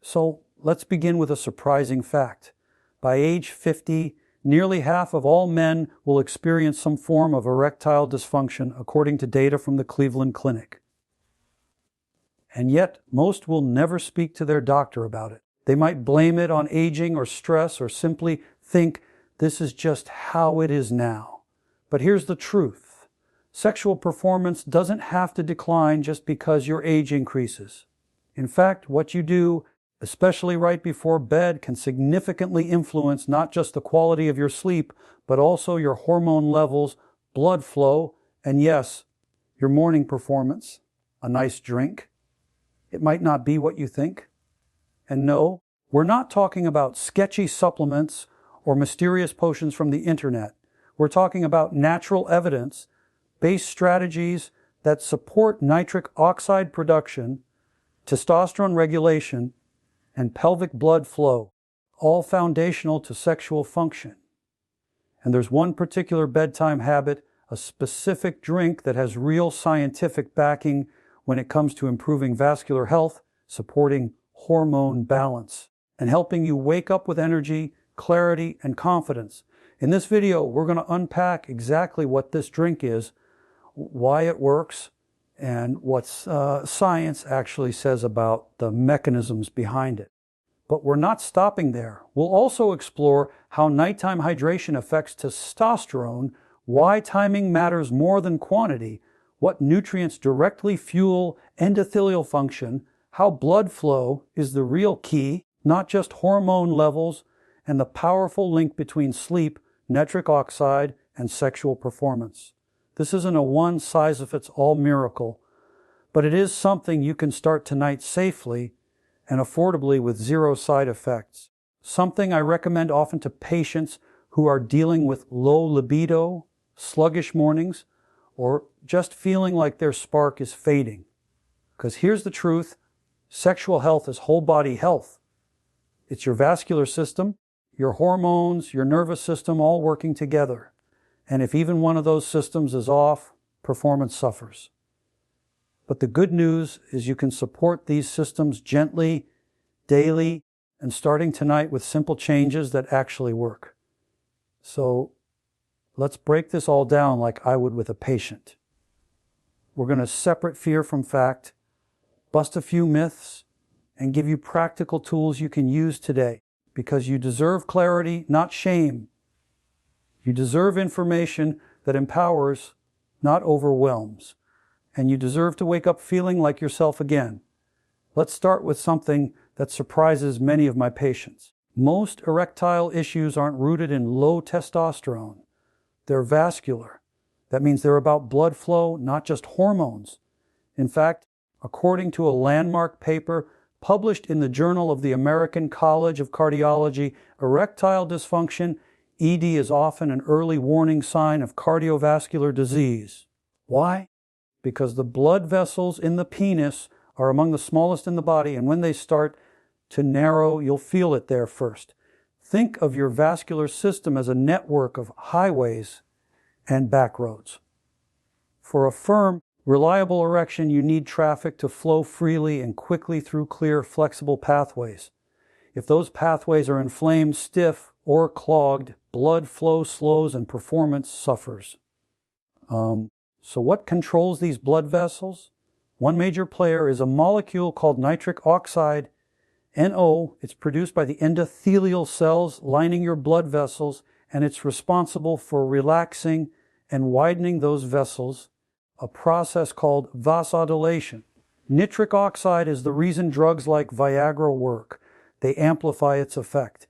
So let's begin with a surprising fact. By age 50, nearly half of all men will experience some form of erectile dysfunction, according to data from the Cleveland Clinic. And yet, most will never speak to their doctor about it. They might blame it on aging or stress, or simply think this is just how it is now. But here's the truth. Sexual performance doesn't have to decline just because your age increases. In fact, what you do, especially right before bed, can significantly influence not just the quality of your sleep, but also your hormone levels, blood flow, and yes, your morning performance. A nice drink. It might not be what you think. And no, we're not talking about sketchy supplements or mysterious potions from the internet. We're talking about natural evidence-based strategies that support nitric oxide production, testosterone regulation, and pelvic blood flow, all foundational to sexual function. And there's one particular bedtime habit, a specific drink that has real scientific backing when it comes to improving vascular health, supporting hormone balance, and helping you wake up with energy, clarity, and confidence. In this video, we're going to unpack exactly what this drink is, why it works, and what science actually says about the mechanisms behind it. But we're not stopping there. We'll also explore how nighttime hydration affects testosterone, why timing matters more than quantity, what nutrients directly fuel endothelial function, how blood flow is the real key, not just hormone levels, and the powerful link between sleep, nitric oxide, and sexual performance. This isn't a one-size-fits-all miracle, but it is something you can start tonight safely and affordably with zero side effects. Something I recommend often to patients who are dealing with low libido, sluggish mornings, or just feeling like their spark is fading. Because here's the truth, sexual health is whole body health. It's your vascular system, your hormones, your nervous system all working together. And if even one of those systems is off, performance suffers. But the good news is you can support these systems gently, daily, and starting tonight with simple changes that actually work. So let's break this all down like I would with a patient. We're going to separate fear from fact, bust a few myths, and give you practical tools you can use today, because you deserve clarity, not shame. You deserve information that empowers, not overwhelms. And you deserve to wake up feeling like yourself again. Let's start with something that surprises many of my patients. Most erectile issues aren't rooted in low testosterone. They're vascular. That means they're about blood flow, not just hormones. In fact, according to a landmark paper published in the Journal of the American College of Cardiology, erectile dysfunction, ED, is often an early warning sign of cardiovascular disease. Why? Because the blood vessels in the penis are among the smallest in the body, and when they start to narrow, you'll feel it there first. Think of your vascular system as a network of highways and back roads. For a firm, reliable erection, you need traffic to flow freely and quickly through clear, flexible pathways. If those pathways are inflamed, stiff, or clogged, blood flow slows and performance suffers. So what controls these blood vessels? One major player is a molecule called nitric oxide, NO. It's produced by the endothelial cells lining your blood vessels, and it's responsible for relaxing and widening those vessels, a process called vasodilation. Nitric oxide is the reason drugs like Viagra work. They amplify its effect.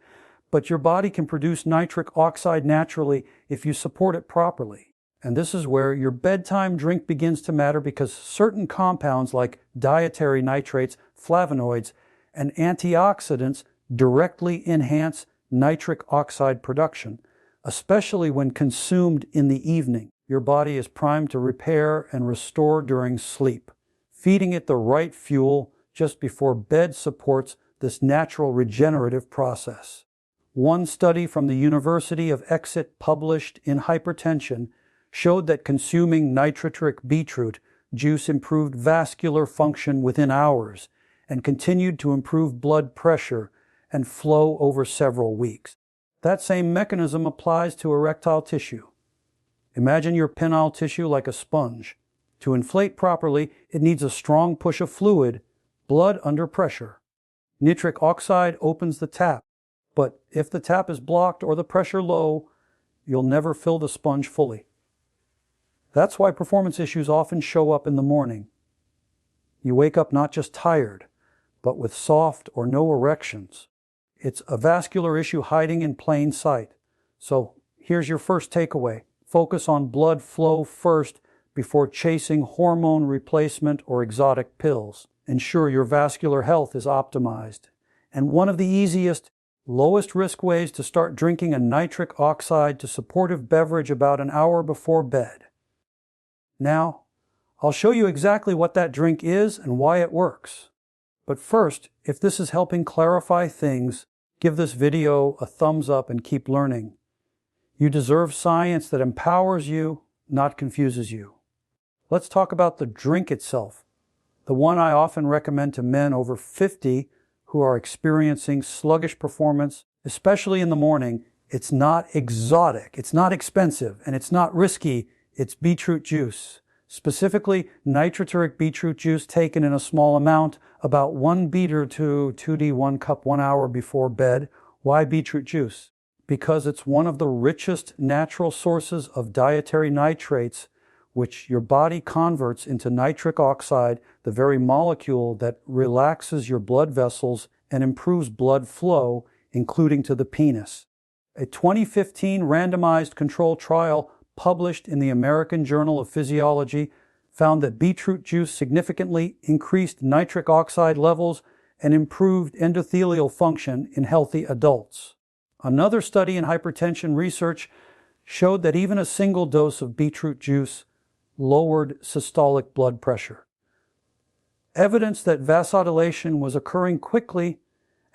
But your body can produce nitric oxide naturally if you support it properly. And this is where your bedtime drink begins to matter, because certain compounds like dietary nitrates, flavonoids, and antioxidants directly enhance nitric oxide production, especially when consumed in the evening. Your body is primed to repair and restore during sleep. Feeding it the right fuel just before bed supports this natural regenerative process. One study from the University of Exeter published in Hypertension showed that consuming nitric beetroot juice improved vascular function within hours, and continued to improve blood pressure and flow over several weeks. That same mechanism applies to erectile tissue. Imagine your penile tissue like a sponge. To inflate properly, it needs a strong push of fluid, blood under pressure. Nitric oxide opens the tap, but if the tap is blocked or the pressure low, you'll never fill the sponge fully. That's why performance issues often show up in the morning. You wake up not just tired, but with soft or no erections. It's a vascular issue hiding in plain sight. So here's your first takeaway. Focus on blood flow first before chasing hormone replacement or exotic pills. Ensure your vascular health is optimized. And one of the easiest, lowest risk ways to start drinking a nitric oxide to supportive beverage about an hour before bed. Now, I'll show you exactly what that drink is and why it works. But first, if this is helping clarify things, give this video a thumbs up and keep learning. You deserve science that empowers you, not confuses you. Let's talk about the drink itself, the one I often recommend to men over 50 who are experiencing sluggish performance, especially in the morning. It's not exotic, it's not expensive, and it's not risky. It's beetroot juice. Specifically, nitric beetroot juice taken in a small amount, about 1 beater to 2D 1 cup 1 hour before bed. Why beetroot juice? Because it's one of the richest natural sources of dietary nitrates, which your body converts into nitric oxide, the very molecule that relaxes your blood vessels and improves blood flow, including to the penis. A 2015 randomized control trial published in the American Journal of Physiology found that beetroot juice significantly increased nitric oxide levels and improved endothelial function in healthy adults. Another study in hypertension research showed that even a single dose of beetroot juice lowered systolic blood pressure. Evidence that vasodilation was occurring quickly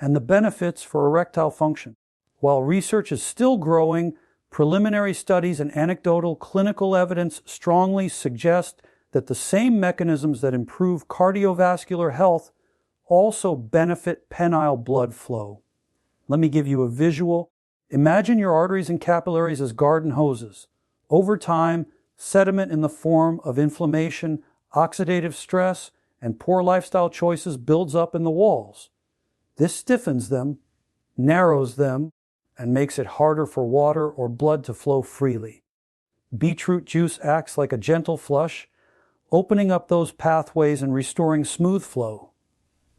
and the benefits for erectile function. While research is still growing, preliminary studies and anecdotal clinical evidence strongly suggest that the same mechanisms that improve cardiovascular health also benefit penile blood flow. Let me give you a visual. Imagine your arteries and capillaries as garden hoses. Over time, sediment in the form of inflammation, oxidative stress, and poor lifestyle choices builds up in the walls. This stiffens them, narrows them, and makes it harder for water or blood to flow freely. Beetroot juice acts like a gentle flush, opening up those pathways and restoring smooth flow,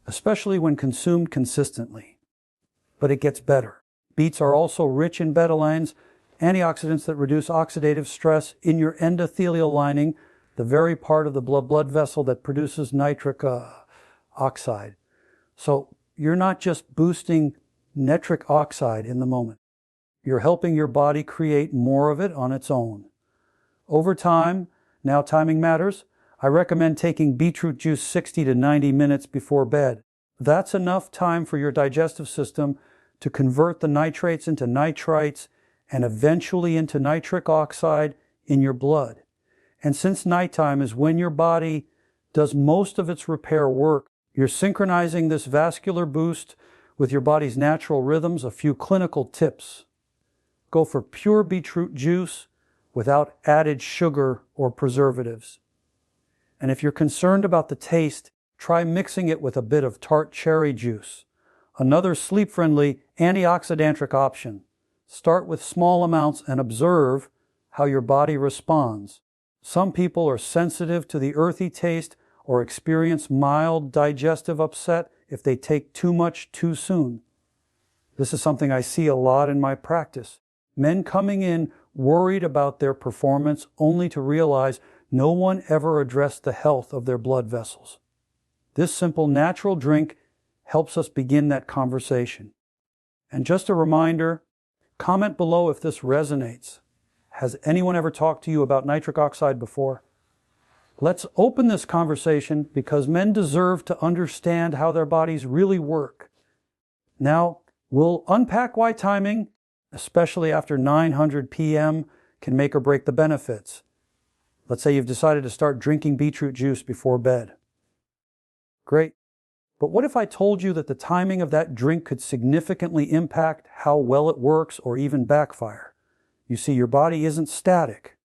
especially when consumed consistently. But it gets better. Beets are also rich in betalains, antioxidants that reduce oxidative stress in your endothelial lining, the very part of the blood vessel that produces nitric oxide. So you're not just boosting nitric oxide in the moment. You're helping your body create more of it on its own. Over time, now timing matters, I recommend taking beetroot juice 60 to 90 minutes before bed. That's enough time for your digestive system to convert the nitrates into nitrites and eventually into nitric oxide in your blood. And since nighttime is when your body does most of its repair work, you're synchronizing this vascular boost with your body's natural rhythms. A few clinical tips. Go for pure beetroot juice without added sugar or preservatives. And if you're concerned about the taste, try mixing it with a bit of tart cherry juice. Another sleep-friendly antioxidantic option. Start with small amounts and observe how your body responds. Some people are sensitive to the earthy taste or experience mild digestive upset if they take too much too soon. This is something I see a lot in my practice. Men coming in worried about their performance only to realize no one ever addressed the health of their blood vessels. This simple natural drink helps us begin that conversation. And just a reminder, comment below if this resonates. Has anyone ever talked to you about nitric oxide before? Let's open this conversation because men deserve to understand how their bodies really work. Now, we'll unpack why timing, especially after 900 p.m., can make or break the benefits. Let's say you've decided to start drinking beetroot juice before bed. Great. But what if I told you that the timing of that drink could significantly impact how well it works or even backfire? You see, your body isn't static.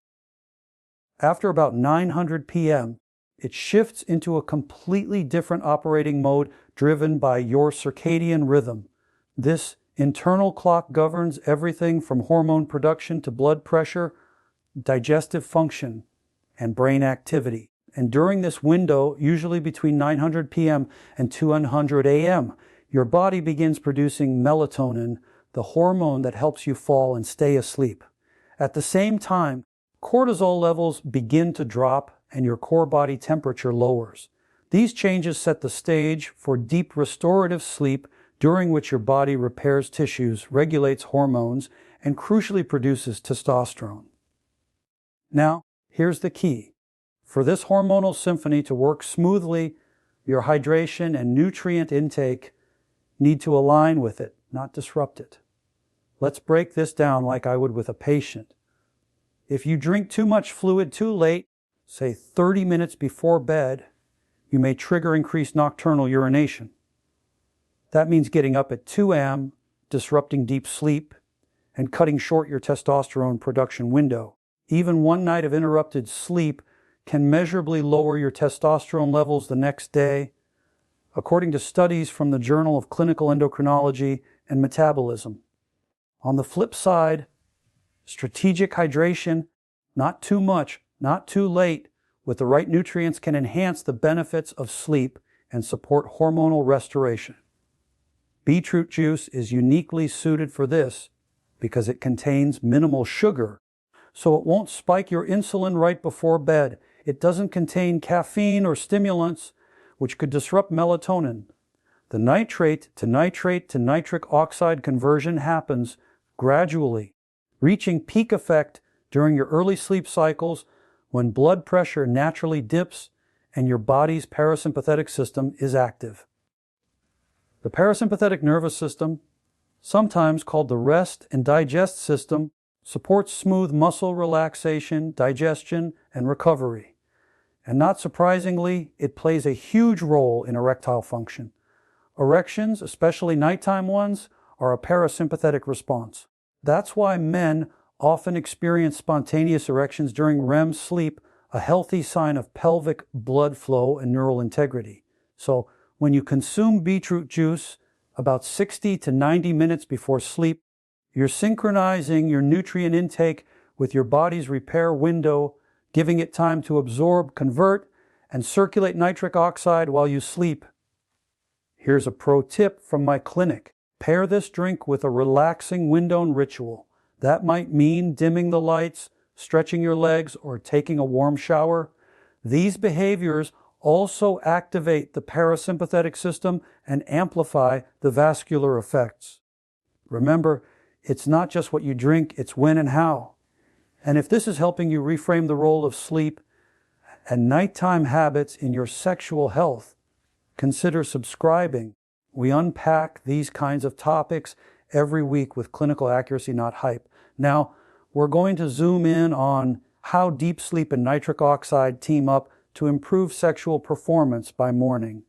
After about 900 p.m., it shifts into a completely different operating mode driven by your circadian rhythm. This internal clock governs everything from hormone production to blood pressure, digestive function, and brain activity. And during this window, usually between 900 p.m. and 200 a.m., your body begins producing melatonin, the hormone that helps you fall and stay asleep. At the same time, cortisol levels begin to drop and your core body temperature lowers. These changes set the stage for deep restorative sleep, during which your body repairs tissues, regulates hormones, and crucially produces testosterone. Now, here's the key. For this hormonal symphony to work smoothly, your hydration and nutrient intake need to align with it, not disrupt it. Let's break this down like I would with a patient. If you drink too much fluid too late, say 30 minutes before bed, you may trigger increased nocturnal urination. That means getting up at 2 a.m., disrupting deep sleep, and cutting short your testosterone production window. Even one night of interrupted sleep can measurably lower your testosterone levels the next day, according to studies from the Journal of Clinical Endocrinology and Metabolism. On the flip side, strategic hydration, not too much, not too late, with the right nutrients can enhance the benefits of sleep and support hormonal restoration. Beetroot juice is uniquely suited for this because it contains minimal sugar, so it won't spike your insulin right before bed. It doesn't contain caffeine or stimulants, which could disrupt melatonin. The nitrate to nitric oxide conversion happens gradually, reaching peak effect during your early sleep cycles when blood pressure naturally dips and your body's parasympathetic system is active. The parasympathetic nervous system, sometimes called the rest and digest system, supports smooth muscle relaxation, digestion, and recovery. And not surprisingly, it plays a huge role in erectile function. Erections, especially nighttime ones, are a parasympathetic response. That's why men often experience spontaneous erections during REM sleep, a healthy sign of pelvic blood flow and neural integrity. So, when you consume beetroot juice about 60 to 90 minutes before sleep, you're synchronizing your nutrient intake with your body's repair window, giving it time to absorb, convert, and circulate nitric oxide while you sleep. Here's a pro tip from my clinic. Pair this drink with a relaxing window ritual. That might mean dimming the lights, stretching your legs, or taking a warm shower. These behaviors also activate the parasympathetic system and amplify the vascular effects. Remember, it's not just what you drink, it's when and how. And if this is helping you reframe the role of sleep and nighttime habits in your sexual health, consider subscribing. We unpack these kinds of topics every week with clinical accuracy, not hype. Now, we're going to zoom in on how deep sleep and nitric oxide team up to improve sexual performance by morning.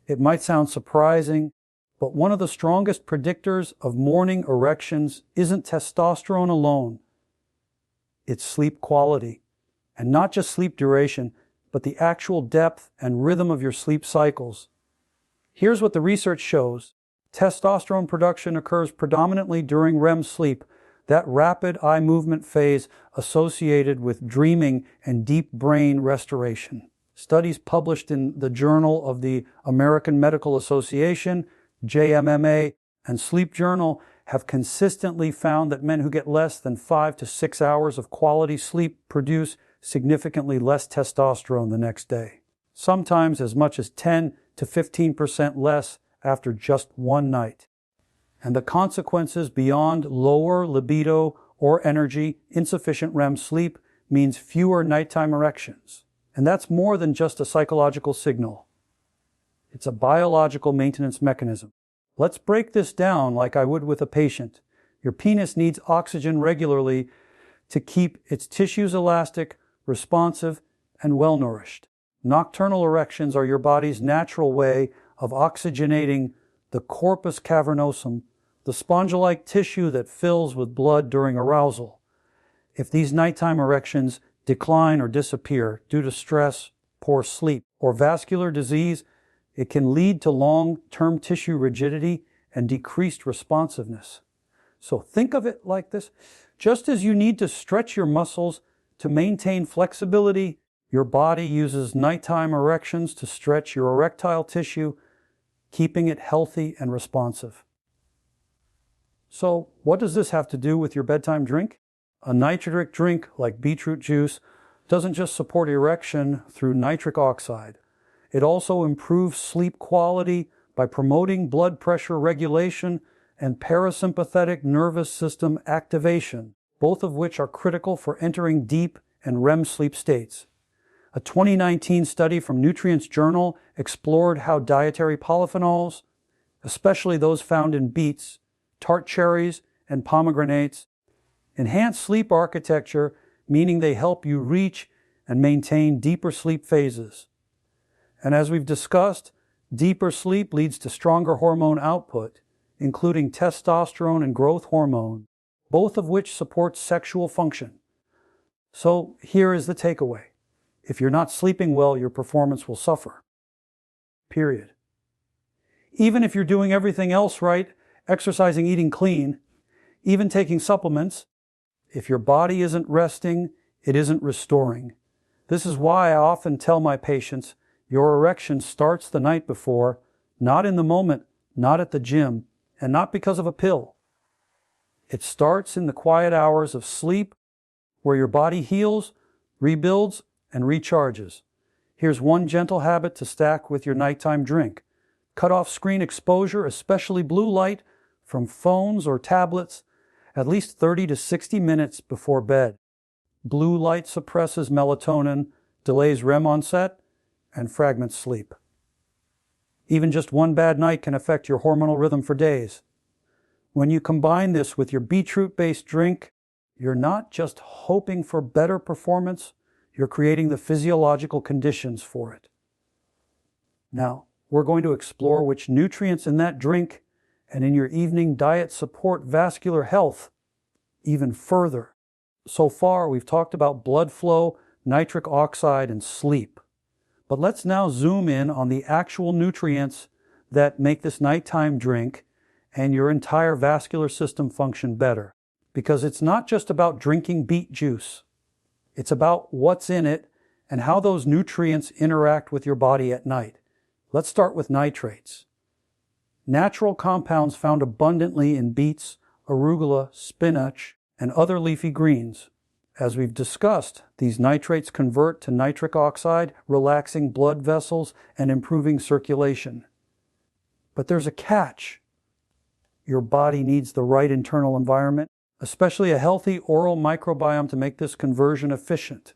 It might sound surprising, but one of the strongest predictors of morning erections isn't testosterone alone. It's sleep quality, and not just sleep duration, but the actual depth and rhythm of your sleep cycles. Here's what the research shows. Testosterone production occurs predominantly during REM sleep, that rapid eye movement phase associated with dreaming and deep brain restoration. Studies published in the Journal of the American Medical Association, JMMA, and Sleep Journal have consistently found that men who get less than 5 to 6 hours of quality sleep produce significantly less testosterone the next day, sometimes as much as 10 to 15% less after just one night. And the consequences beyond lower libido or energy, insufficient REM sleep, means fewer nighttime erections. And that's more than just a psychological signal. It's a biological maintenance mechanism. Let's break this down like I would with a patient. Your penis needs oxygen regularly to keep its tissues elastic, responsive, and well-nourished. Nocturnal erections are your body's natural way of oxygenating the corpus cavernosum, the sponge-like tissue that fills with blood during arousal. If these nighttime erections decline or disappear due to stress, poor sleep, or vascular disease, it can lead to long-term tissue rigidity and decreased responsiveness. So think of it like this. Just as you need to stretch your muscles to maintain flexibility, your body uses nighttime erections to stretch your erectile tissue, keeping it healthy and responsive. So, what does this have to do with your bedtime drink? A nitric drink like beetroot juice doesn't just support erection through nitric oxide. It also improves sleep quality by promoting blood pressure regulation and parasympathetic nervous system activation, both of which are critical for entering deep and REM sleep states. A 2019 study from Nutrients Journal explored how dietary polyphenols, especially those found in beets, tart cherries, and pomegranates, enhance sleep architecture, meaning they help you reach and maintain deeper sleep phases. And as we've discussed, deeper sleep leads to stronger hormone output, including testosterone and growth hormone, both of which support sexual function. So here is the takeaway. If you're not sleeping well, your performance will suffer. Period. Even if you're doing everything else right, exercising, eating clean, even taking supplements, if your body isn't resting, it isn't restoring. This is why I often tell my patients, your erection starts the night before, not in the moment, not at the gym, and not because of a pill. It starts in the quiet hours of sleep, where your body heals, rebuilds, and recharges. Here's one gentle habit to stack with your nighttime drink. Cut off screen exposure, especially blue light, from phones or tablets, at least 30 to 60 minutes before bed. Blue light suppresses melatonin, delays REM onset, and fragments sleep. Even just one bad night can affect your hormonal rhythm for days. When you combine this with your beetroot-based drink, you're not just hoping for better performance, you're creating the physiological conditions for it. Now, we're going to explore which nutrients in that drink and in your evening diet support vascular health even further. So far, we've talked about blood flow, nitric oxide, and sleep. But let's now zoom in on the actual nutrients that make this nighttime drink and your entire vascular system function better. Because it's not just about drinking beet juice. It's about what's in it and how those nutrients interact with your body at night. Let's start with nitrates. Natural compounds found abundantly in beets, arugula, spinach, and other leafy greens. As we've discussed, these nitrates convert to nitric oxide, relaxing blood vessels and improving circulation. But there's a catch. Your body needs the right internal environment, especially a healthy oral microbiome to make this conversion efficient.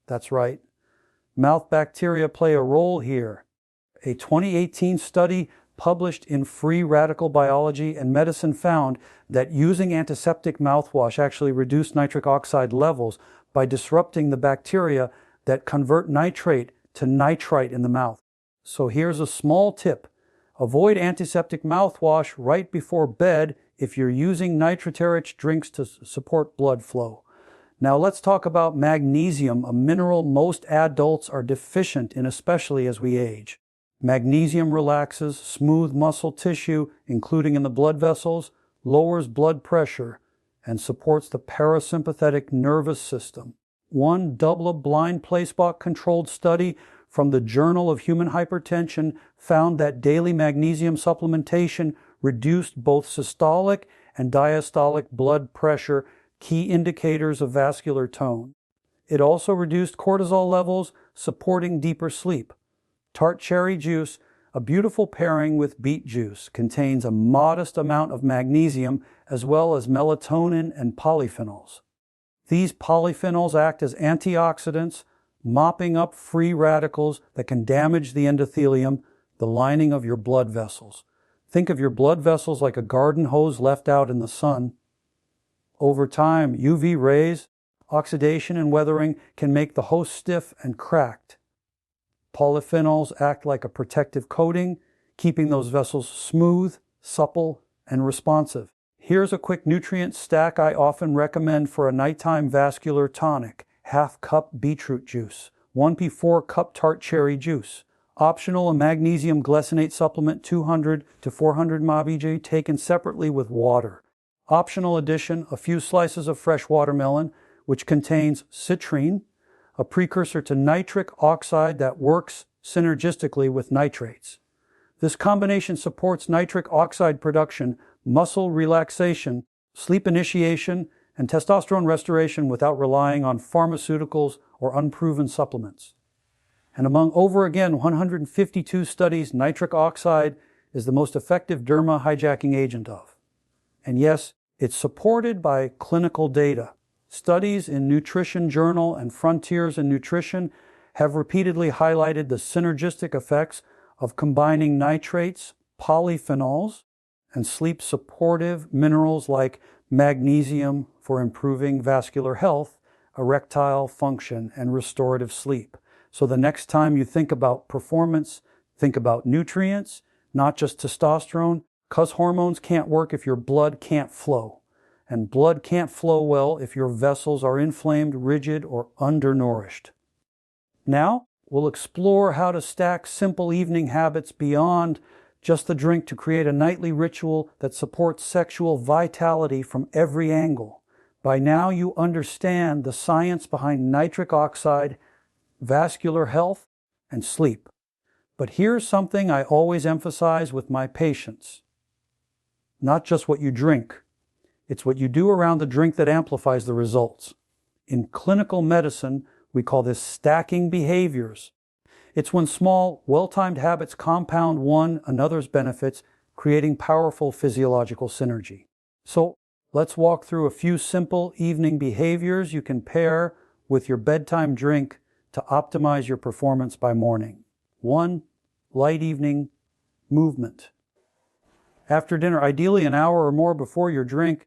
That's right. Mouth bacteria play a role here. A 2018 study published in Free Radical Biology and Medicine found that using antiseptic mouthwash actually reduced nitric oxide levels by disrupting the bacteria that convert nitrate to nitrite in the mouth. So here's a small tip. Avoid antiseptic mouthwash right before bed if you're using nitrate-rich drinks to support blood flow. Now let's talk about magnesium, a mineral most adults are deficient in, especially as we age. Magnesium relaxes smooth muscle tissue, including in the blood vessels, lowers blood pressure, and supports the parasympathetic nervous system. One double-blind placebo-controlled study from the Journal of Human Hypertension found that daily magnesium supplementation reduced both systolic and diastolic blood pressure, key indicators of vascular tone. It also reduced cortisol levels, supporting deeper sleep. Tart cherry juice, a beautiful pairing with beet juice, contains a modest amount of magnesium as well as melatonin and polyphenols. These polyphenols act as antioxidants, mopping up free radicals that can damage the endothelium, the lining of your blood vessels. Think of your blood vessels like a garden hose left out in the sun. Over time, UV rays, oxidation, and weathering can make the hose stiff and cracked. Polyphenols act like a protective coating, keeping those vessels smooth, supple, and responsive. Here's a quick nutrient stack I often recommend for a nighttime vascular tonic. Half cup beetroot juice, 1p4 cup tart cherry juice. Optional, a magnesium glycinate supplement, 200 to 400 mg, taken separately with water. Optional addition, a few slices of fresh watermelon, which contains citrine, a precursor to nitric oxide that works synergistically with nitrates. This combination supports nitric oxide production, muscle relaxation, sleep initiation, and testosterone restoration without relying on pharmaceuticals or unproven supplements. And among over 152 studies, nitric oxide is the most effective derma hijacking agent of. And yes, it's supported by clinical data. Studies in Nutrition Journal and Frontiers in Nutrition have repeatedly highlighted the synergistic effects of combining nitrates, polyphenols, and sleep-supportive minerals like magnesium for improving vascular health, erectile function, and restorative sleep. So the next time you think about performance, think about nutrients, not just testosterone, because hormones can't work if your blood can't flow. And blood can't flow well if your vessels are inflamed, rigid, or undernourished. Now, we'll explore how to stack simple evening habits beyond just the drink to create a nightly ritual that supports sexual vitality from every angle. By now, you understand the science behind nitric oxide, vascular health, and sleep. But here's something I always emphasize with my patients. Not just what you drink. It's what you do around the drink that amplifies the results. In clinical medicine, we call this stacking behaviors. It's when small, well-timed habits compound one another's benefits, creating powerful physiological synergy. So let's walk through a few simple evening behaviors you can pair with your bedtime drink to optimize your performance by morning. 1. Light evening movement. After dinner, ideally an hour or more before your drink,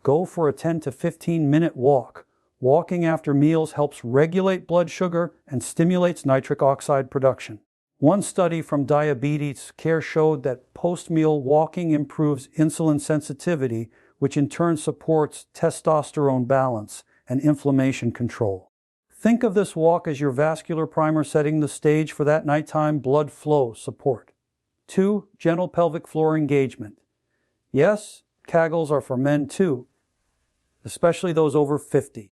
go for a 10 to 15-minute walk. Walking after meals helps regulate blood sugar and stimulates nitric oxide production. One study from Diabetes Care showed that post-meal walking improves insulin sensitivity, which in turn supports testosterone balance and inflammation control. Think of this walk as your vascular primer, setting the stage for that nighttime blood flow support. 2. Gentle pelvic floor engagement. Yes, Kegels are for men too, especially those over 50.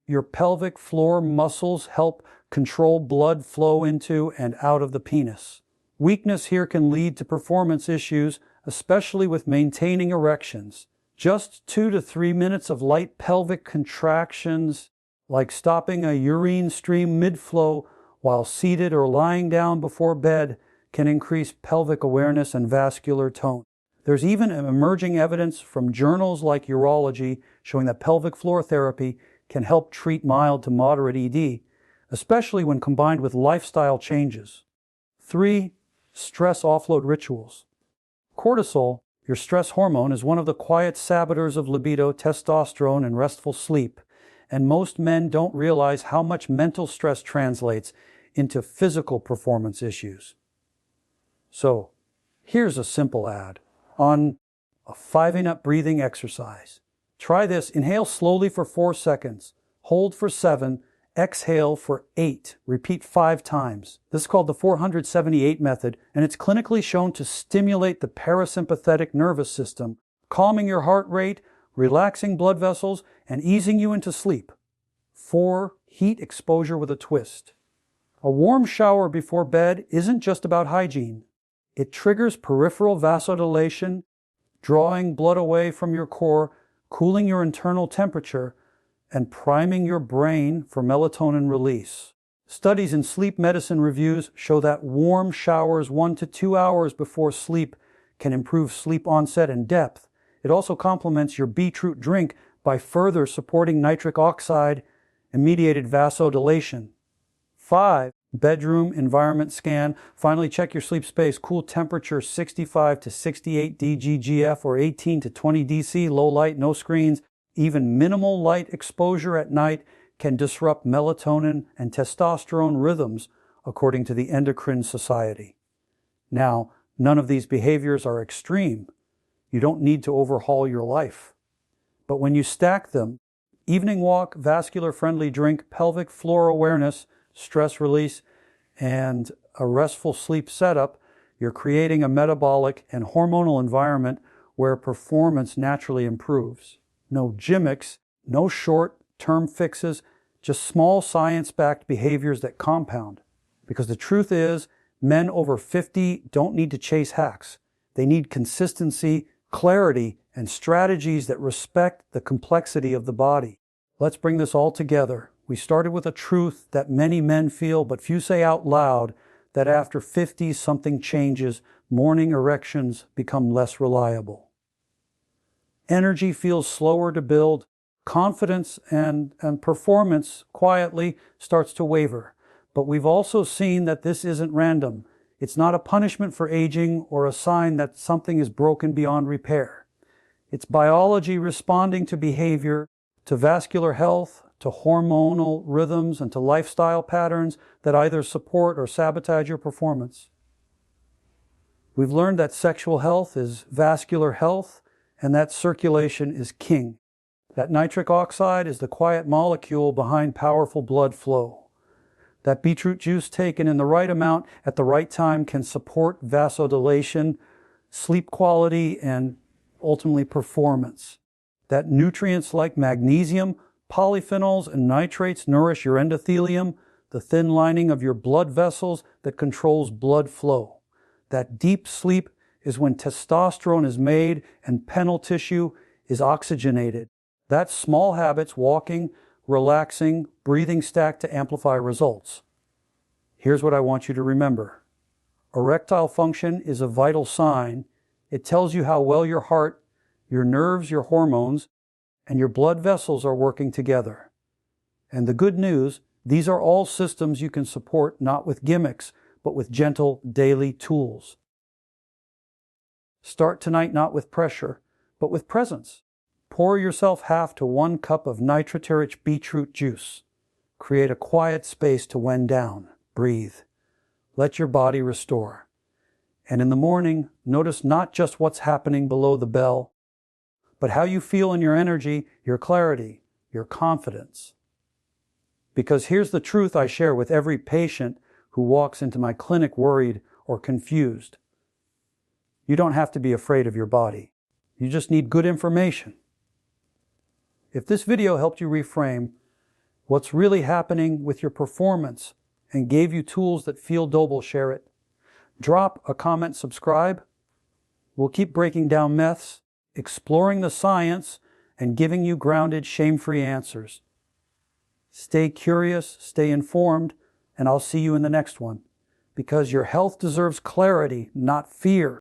Your pelvic floor muscles help control blood flow into and out of the penis. Weakness here can lead to performance issues, especially with maintaining erections. Just 2 to 3 minutes of light pelvic contractions, like stopping a urine stream mid-flow while seated or lying down before bed, can increase pelvic awareness and vascular tone. There's even emerging evidence from journals like Urology showing that pelvic floor therapy can help treat mild to moderate ED, especially when combined with lifestyle changes. 3. Stress offload rituals. Cortisol, your stress hormone, is one of the quiet saboteurs of libido, testosterone, and restful sleep, and most men don't realize how much mental stress translates into physical performance issues. So, here's a simple ad on a 5-up breathing exercise. Try this. Inhale slowly for 4 seconds. Hold for 7. Exhale for 8. Repeat 5 times. This is called the 478 method, and it's clinically shown to stimulate the parasympathetic nervous system, calming your heart rate, relaxing blood vessels, and easing you into sleep. 4. Heat exposure with a twist. A warm shower before bed isn't just about hygiene. It triggers peripheral vasodilation, drawing blood away from your core, cooling your internal temperature, and priming your brain for melatonin release. Studies in sleep medicine reviews show that warm showers 1 to 2 hours before sleep can improve sleep onset and depth. It also complements your beetroot drink by further supporting nitric oxide-mediated vasodilation. 5. Bedroom environment scan. Finally, check your sleep space. Cool temperature 65 to 68 DGGF or 18 to 20 DC. Low light, no screens. Even minimal light exposure at night can disrupt melatonin and testosterone rhythms, according to the Endocrine Society. Now, None of these behaviors are extreme. You don't need to overhaul your life. But when you stack them, evening walk, vascular-friendly drink, pelvic floor awareness, stress release, and a restful sleep setup, you're creating a metabolic and hormonal environment where performance naturally improves. No gimmicks, no short-term fixes, just small science-backed behaviors that compound. Because the truth is, men over 50 don't need to chase hacks. They need consistency, clarity, and strategies that respect the complexity of the body. Let's bring this all together. We started with a truth that many men feel, but few say out loud, that after 50 something changes, morning erections become less reliable. Energy feels slower to build, confidence and performance quietly starts to waver. But we've also seen that this isn't random. It's not a punishment for aging or a sign that something is broken beyond repair. It's biology responding to behavior, to vascular health, to hormonal rhythms, and to lifestyle patterns that either support or sabotage your performance. We've learned that sexual health is vascular health, and that circulation is king. That nitric oxide is the quiet molecule behind powerful blood flow. That beetroot juice taken in the right amount at the right time can support vasodilation, sleep quality, and ultimately performance. That nutrients like magnesium, polyphenols, and nitrates nourish your endothelium, the thin lining of your blood vessels that controls blood flow. That deep sleep is when testosterone is made and penile tissue is oxygenated. That's small habits, walking, relaxing, breathing stack to amplify results. Here's what I want you to remember. Erectile function is a vital sign. It tells you how well your heart, your nerves, your hormones, and your blood vessels are working together. And the good news, these are all systems you can support not with gimmicks, but with gentle daily tools. Start tonight not with pressure, but with presence. Pour yourself 1/2 to 1 cup of nitrate-rich beetroot juice. Create a quiet space to wind down. Breathe. Let your body restore. And in the morning, notice not just what's happening below the bell, but how you feel in your energy, your clarity, your confidence. Because here's the truth I share with every patient who walks into my clinic worried or confused. You don't have to be afraid of your body. You just need good information. If this video helped you reframe what's really happening with your performance and gave you tools that feel doable, share it. Drop a comment, subscribe. We'll keep breaking down myths, exploring the science, and giving you grounded, shame-free answers. Stay curious, stay informed, and I'll see you in the next one. Because your health deserves clarity, not fear.